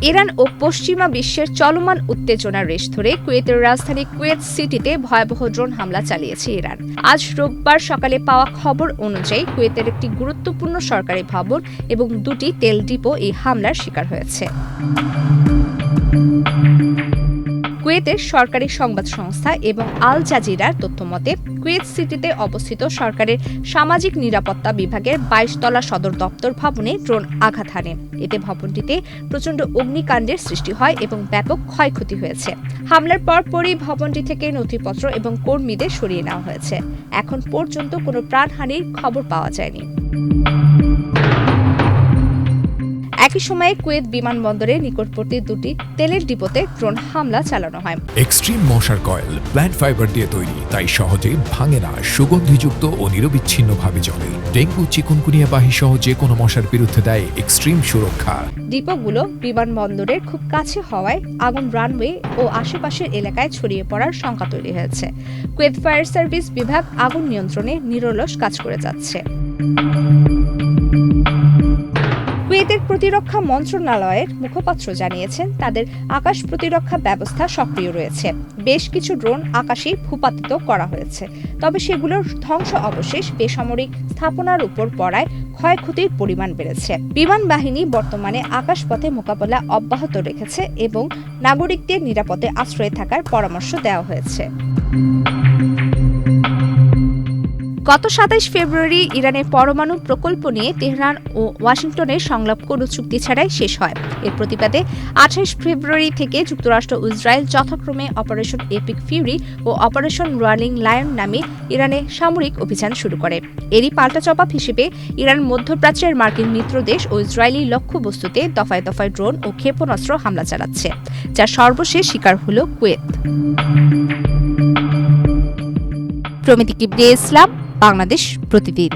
Iran ও পশ্চিমা বিশ্বের চলমান উত্তেজনার রেশ ধরে কুয়েতের রাজধানী কুয়েত সিটিতে ভয়াবহ ড্রোন হামলা চালিয়েছে ইরান। আজ রোববার সকালে পাওয়া খবর অনুযায়ী কুয়েতের একটি গুরুত্বপূর্ণ সরকারি ভবন এবং দুটি তেল ডিপো এই হামলার শিকার হয়েছে। কুয়েতের সরকারি সংবাদ সংস্থা এবং আল জাজিরার তথ্যমতে কুয়েত সিটিতে অবস্থিত সরকারের সামাজিক নিরাপত্তা বিভাগের 22 তলা সদর দপ্তর ভবনে ড্রোন আঘাত হানে। এতে ভবনটিতে প্রচণ্ড অগ্নিকাণ্ডের সৃষ্টি হয় এবং ব্যাপক ক্ষয়ক্ষতি হয়েছে। হামলার পরপরই ভবনটি থেকে নথিপত্র এবং কর্মীদের সরিয়ে নেওয়া হয়েছে। এখন পর্যন্ত কোনো প্রাণহানির খবর পাওয়া যায়নি। একই সময়ে কুয়েত বিমানবন্দরের নিকটবর্তী দুটি তেলের ডিপোতে ড্রোন হামলা চালানো হয়। এক্সট্রিম মশার কয়েল প্ল্যান্ট ফাইবার দিয়ে তৈরি, তাই সহজে ভাঙে না, সুগন্ধিযুক্ত ও নিরবিচ্ছিন্নভাবে জ্বলে। ডেঙ্গু, চিকুনগুনিয়া বাহি সহ যে কোনো মশার বিরুদ্ধে দেয় এক্সট্রিম সুরক্ষা। ডিপোগুলো বিমানবন্দরের খুব কাছে হওয়ায় আগুন রানওয়ে ও আশেপাশের এলাকায় ছড়িয়ে পড়ার শঙ্কা তৈরি হয়েছে। কুয়েত ফায়ার সার্ভিস বিভাগ আগুন নিয়ন্ত্রণে নিরলস কাজ করে যাচ্ছে। কুয়েতের প্রতিরক্ষা মন্ত্রণালয়ের মুখপাত্র জানিয়েছেন, তাদের আকাশ প্রতিরক্ষা ব্যবস্থা সক্রিয় রয়েছে। বেশ কিছু ড্রোন আকাশে ভূপাতিত করা হয়েছে, তবে সেগুলোর ধ্বংস অবশেষ বেসামরিক স্থাপনার উপর পড়ায় ক্ষয়ক্ষতির পরিমাণ বেড়েছে। বিমান বাহিনী বর্তমানে আকাশপথে মোকাবেলা অব্যাহত রেখেছে এবং নাগরিকদের নিরাপদে আশ্রয়ে থাকার পরামর্শ দেওয়া হয়েছে। গত 27 ফেব্রুয়ারি ইরানের পরমাণু প্রকল্প নিয়ে তেহরান ও ওয়াশিংটনের সংলাপ কোনো চুক্তি ছাড়াই শেষ হয়। এর প্রতিবাদে 28 ফেব্রুয়ারি থেকে যুক্তরাষ্ট্র ও ইসরায়েল যথাক্রমে অপারেশন এপিক ফিউরি ও অপারেশন রোয়ালিং লায়ন নামে ইরানে সামরিক অভিযান শুরু করে। এরই পাল্টা জবাব হিসেবে ইরান মধ্যপ্রাচ্যের মার্কিন মিত্রদেশ ও ইসরায়েলি লক্ষ্যবস্তুতে দফায় দফায় ড্রোন ও ক্ষেপণাস্ত্র হামলা চালাচ্ছে, যার সর্বশেষ শিকার হল কুয়েত। প্রমিতি কিবরিয়া ইসলাম, বাংলাদেশ প্রতিদিন।